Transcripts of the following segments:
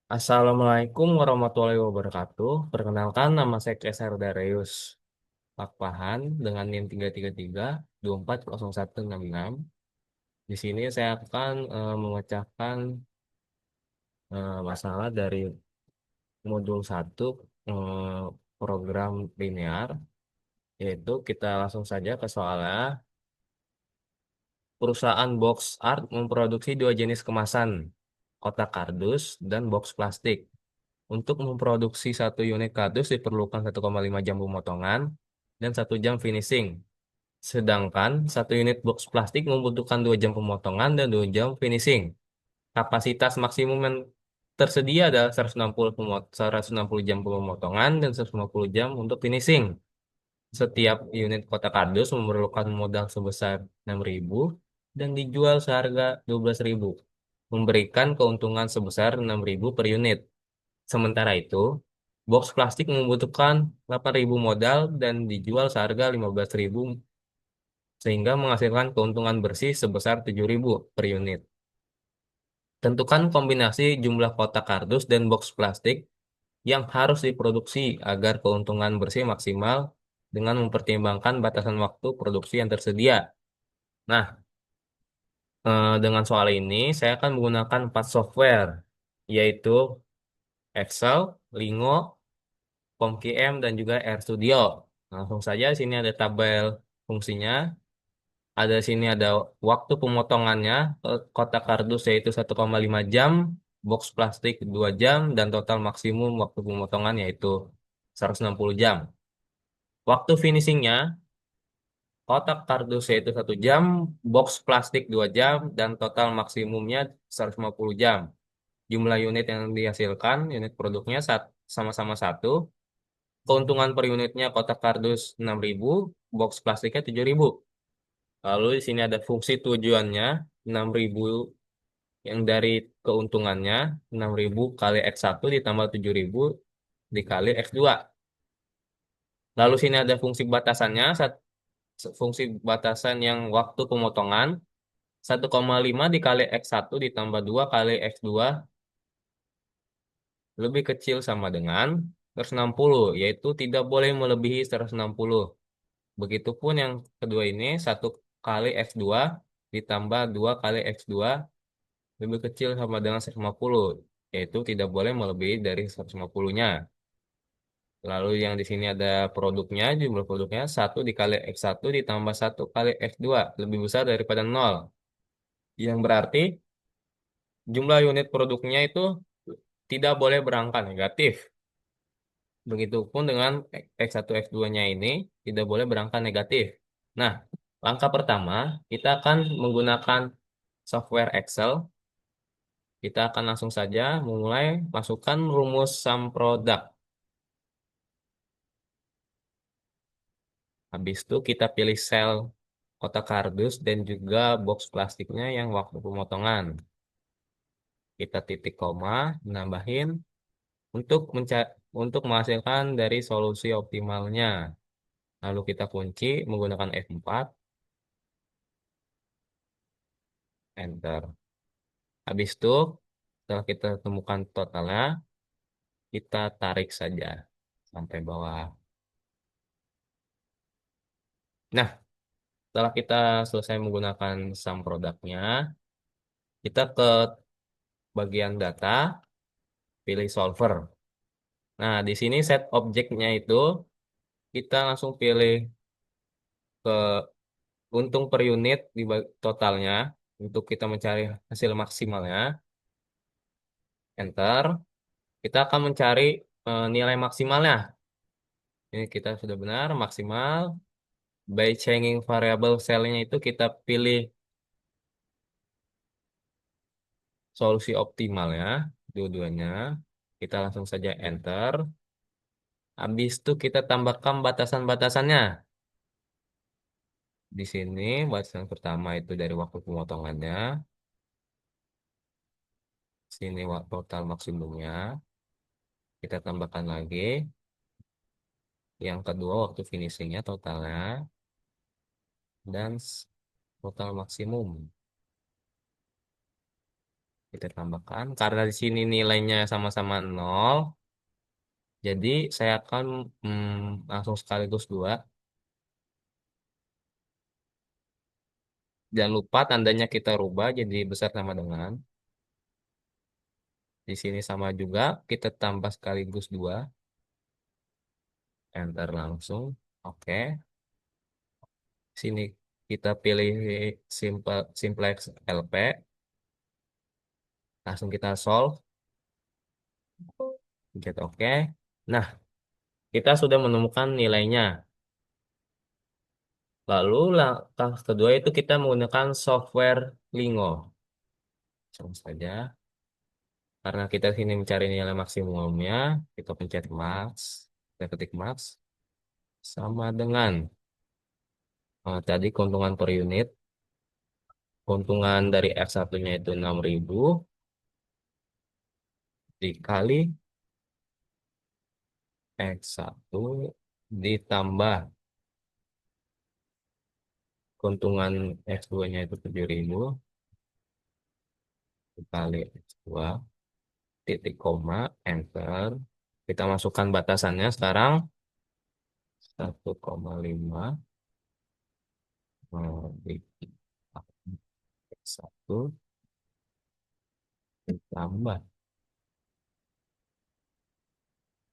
Assalamualaikum warahmatullahi wabarakatuh. Perkenalkan, nama saya Keser Darius Pakpahan dengan NIM 333 240166. Di sini saya akan memecahkan masalah dari modul 1 eh, program linear, yaitu kita langsung saja ke soalnya. Perusahaan Box Art memproduksi dua jenis kemasan, kotak kardus dan box plastik. Untuk memproduksi satu unit kardus diperlukan 1,5 jam pemotongan dan 1 jam finishing. Sedangkan satu unit box plastik membutuhkan 2 jam pemotongan dan 2 jam finishing. Kapasitas maksimum yang tersedia adalah 160 jam pemotongan dan 150 jam untuk finishing. Setiap unit kotak kardus memerlukan modal sebesar 6.000 dan dijual seharga 12.000, memberikan keuntungan sebesar 6.000 per unit. Sementara itu, box plastik membutuhkan 8.000 modal dan dijual seharga 15.000 sehingga menghasilkan keuntungan bersih sebesar 7.000 per unit. Tentukan kombinasi jumlah kotak kardus dan box plastik yang harus diproduksi agar keuntungan bersih maksimal dengan mempertimbangkan batasan waktu produksi yang tersedia. Nah, dengan soal ini saya akan menggunakan 4 software, yaitu Excel, Lingo, PomKM dan juga RStudio. Langsung saja sini ada tabel fungsinya. Ada sini ada waktu pemotongannya, kotak kardus yaitu 1,5 jam, box plastik 2 jam dan total maksimum waktu pemotongan yaitu 160 jam. Waktu finishingnya, kotak kardus yaitu 1 jam, box plastik 2 jam dan total maksimumnya 150 jam. Jumlah unit yang dihasilkan, unit produknya sama-sama satu. Keuntungan per unitnya kotak kardus 6.000, box plastiknya 7.000. Lalu di sini ada fungsi tujuannya 6.000 yang dari keuntungannya 6.000 kali X1 ditambah 7.000 dikali X2. Lalu sini ada fungsi batasannya, fungsi batasan yang waktu pemotongan 1,5 dikali X1 ditambah 2 kali X2 lebih kecil sama dengan 160, yaitu tidak boleh melebihi 160. Begitupun yang kedua ini 1 kali X2 ditambah 2 kali X2 lebih kecil sama dengan 150, yaitu tidak boleh melebihi dari 150-nya. Lalu yang di sini ada produknya, jumlah produknya 1 dikali X1 ditambah 1 kali X2 lebih besar daripada 0. Yang berarti jumlah unit produknya itu tidak boleh berangka negatif. Begitupun dengan X1 X2-nya ini tidak boleh berangka negatif. Nah, langkah pertama kita akan menggunakan software Excel. Kita akan langsung saja mulai masukkan rumus sum product. Habis itu kita pilih sel kotak kardus dan juga box plastiknya yang waktu pemotongan. Kita titik koma, nambahin untuk menghasilkan dari solusi optimalnya. Lalu kita kunci menggunakan F4, Enter. Habis itu, setelah kita temukan totalnya, kita tarik saja sampai bawah. Nah, setelah kita selesai menggunakan sum produknya, kita ke bagian data, pilih solver. Nah, di sini set objeknya itu kita langsung pilih ke untung per unit di totalnya untuk kita mencari hasil maksimalnya. Enter. Kita akan mencari nilai maksimalnya. Ini kita sudah benar maksimal. By changing variable cell-nya itu kita pilih solusi optimal ya, dua-duanya. Kita langsung saja enter. Habis itu kita tambahkan batasan-batasannya. Di sini batasan pertama itu dari waktu pemotongannya. Sini total maksimumnya. Kita tambahkan lagi. Yang kedua waktu finishingnya totalnya. Dan total maksimum. Kita tambahkan. Karena di sini nilainya sama-sama nol, jadi saya akan langsung sekaligus dua. Jangan lupa tandanya kita rubah jadi besar sama dengan. Di sini sama juga, kita tambah sekaligus dua. Enter langsung. Oke. Sini kita pilih simplex LP. Langsung kita solve. Pencet oke. Nah, kita sudah menemukan nilainya. Lalu langkah kedua itu kita menggunakan software Lingo. Langsung saja. Karena kita sini mencari nilai maksimumnya, kita pencet max. Kita ketik max. Sama dengan tadi keuntungan per unit. Keuntungan dari X1-nya itu 6.000 dikali X1 ditambah keuntungan X2-nya itu 7.000 dikali X2 titik koma enter. Kita masukkan batasannya sekarang 1,5 dikali X1 ditambah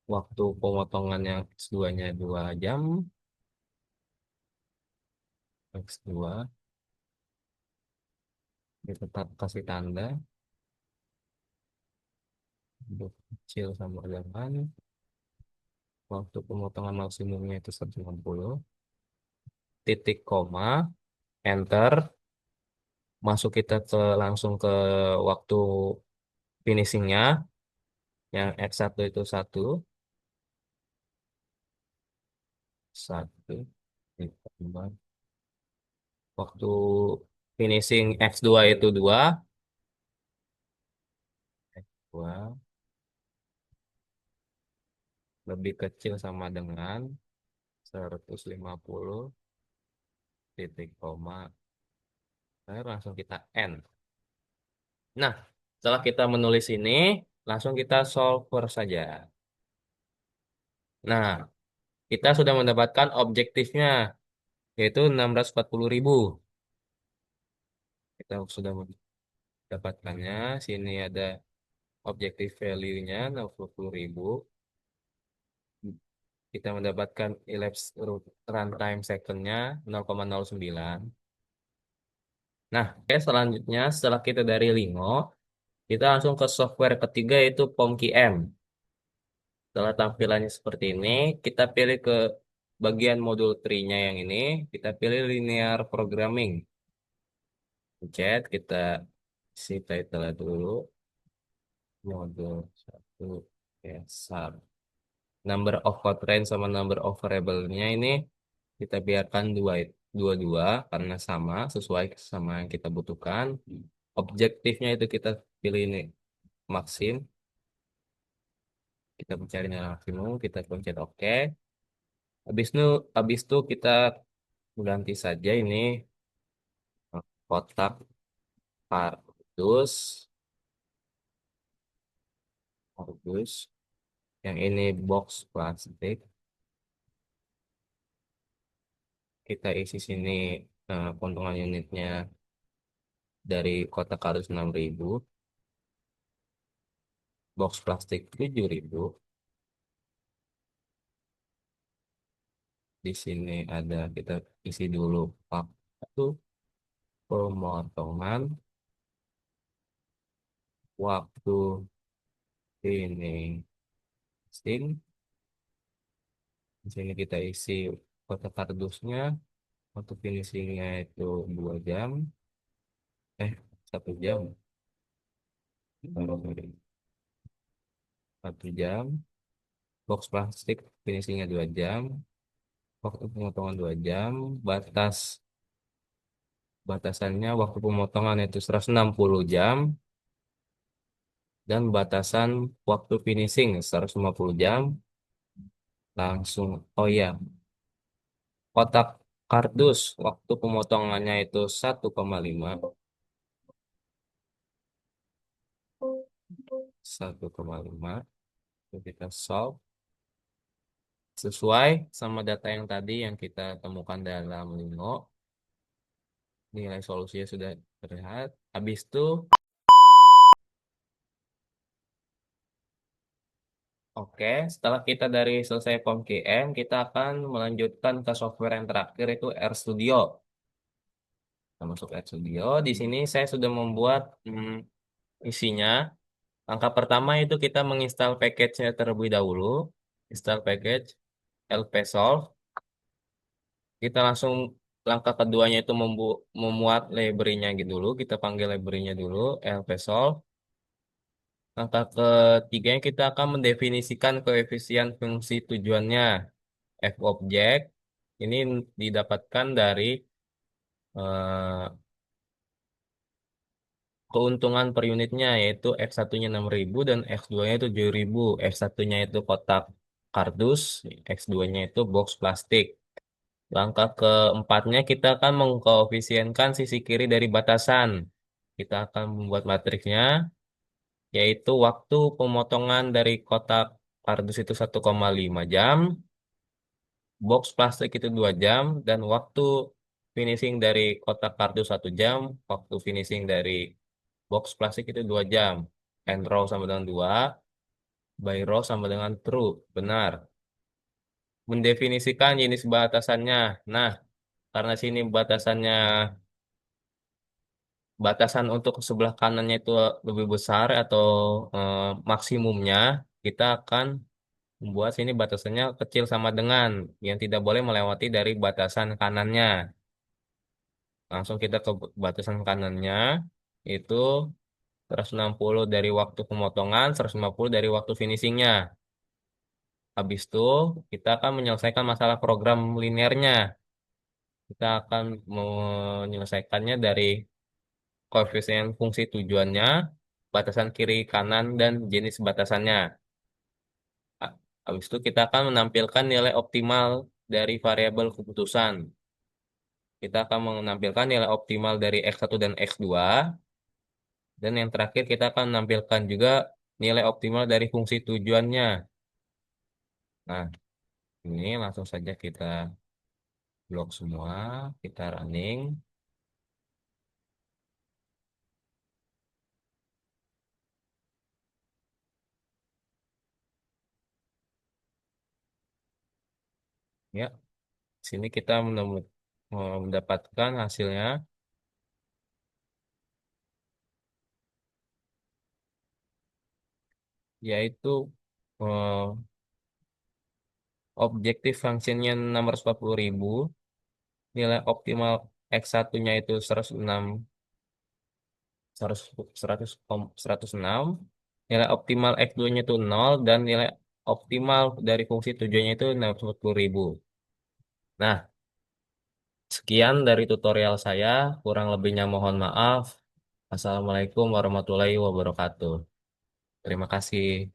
waktu pemotongannya X2-nya 2 jam. X2 kita tetap kasih tanda untuk kecil sama dengan waktu pemotongan maksimumnya itu 160 titik koma enter. Masuk kita langsung ke waktu finishingnya yang X1 itu satu ditambah waktu finishing X2 itu 2 X2 lebih kecil sama dengan 150 titik koma. Lalu langsung kita end. Nah, setelah kita menulis ini, langsung kita solver saja. Nah, kita sudah mendapatkan objektifnya, yaitu 640.000. Kita sudah mendapatkannya. Sini ada objektif value-nya 60.000. Kita mendapatkan elapsed runtime second-nya 0,09. Nah, oke, selanjutnya setelah kita dari Lingo, kita langsung ke software ketiga yaitu POMKM. Setelah tampilannya seperti ini, kita pilih ke bagian modul tree-nya yang ini, kita pilih linear programming. Pencet, kita isi title dulu, modul 1, sub. Number of code range sama number of variable-nya ini kita biarkan dua dua karena sama, sesuai sama yang kita butuhkan. Objektifnya itu kita pilih ini maksim. Kita mencari nilai maksimum, kita pencet OK. Habis itu kita ganti saja ini kotak kardus, kardus. Yang ini box plastik. Kita isi sini keuntungan unitnya dari kotak kardus 6.000, box plastik 7.000. Di sini ada kita isi dulu waktu pemotongan, waktu finishing. Di sini kita isi kotak kardusnya, waktu finishingnya itu 2 jam, 1 jam, sorry, 1 jam, box plastik finishingnya 2 jam, waktu pemotongan 2 jam, batasannya waktu pemotongan itu 160 jam, dan batasan waktu finishing 150 jam. Langsung, oh ya, kotak kardus waktu pemotongannya itu 1,5. 1,5. Kita solve sesuai sama data yang tadi yang kita temukan dalam Lino. Nilai solusinya sudah terlihat. Habis itu, oke, setelah kita dari selesai POM-QM, kita akan melanjutkan ke software yang terakhir itu RStudio. Kita masuk RStudio. Di sini saya sudah membuat isinya. Langkah pertama itu kita menginstal package-nya terlebih dahulu. Install package lpsolve. Kita langsung langkah keduanya itu memuat library-nya gitu dulu. Kita panggil library-nya dulu, lpsolve. Langkah ketiganya kita akan mendefinisikan koefisien fungsi tujuannya. F objek ini didapatkan dari eh, keuntungan per unitnya yaitu X1-nya 6.000 dan X2-nya 7.000. X1-nya itu kotak kardus, X2-nya itu box plastik. Langkah keempatnya kita akan mengkoefisienkan sisi kiri dari batasan. Kita akan membuat matriksnya, yaitu waktu pemotongan dari kotak kardus itu 1,5 jam, box plastik itu 2 jam, dan waktu finishing dari kotak kardus 1 jam, waktu finishing dari box plastik itu 2 jam. And row sama dengan 2, by row sama dengan true, benar. Mendefinisikan jenis batasannya. Nah, karena sini batasan untuk sebelah kanannya itu lebih besar atau eh, maksimumnya, kita akan membuat sini batasannya kecil sama dengan yang tidak boleh melewati dari batasan kanannya. Langsung kita ke batasan kanannya itu 160 dari waktu pemotongan, 150 dari waktu finishingnya. Habis itu kita akan menyelesaikan masalah program linearnya. Kita akan menyelesaikannya dari koefisien fungsi tujuannya, batasan kiri kanan, dan jenis batasannya. Habis itu kita akan menampilkan nilai optimal dari variabel keputusan. Kita akan menampilkan nilai optimal dari X1 dan X2. Dan yang terakhir kita akan menampilkan juga nilai optimal dari fungsi tujuannya. Nah, ini langsung saja kita blok semua, kita running. Ya, sini kita mendapatkan hasilnya, yaitu eh, objektif fungsinya 640.000, nilai optimal X1-nya itu 106, 100, 106, nilai optimal X2-nya itu 0, dan nilai optimal dari fungsi tujuannya itu 640.000. Nah, sekian dari tutorial saya, kurang lebihnya mohon maaf. Assalamualaikum warahmatullahi wabarakatuh. Terima kasih.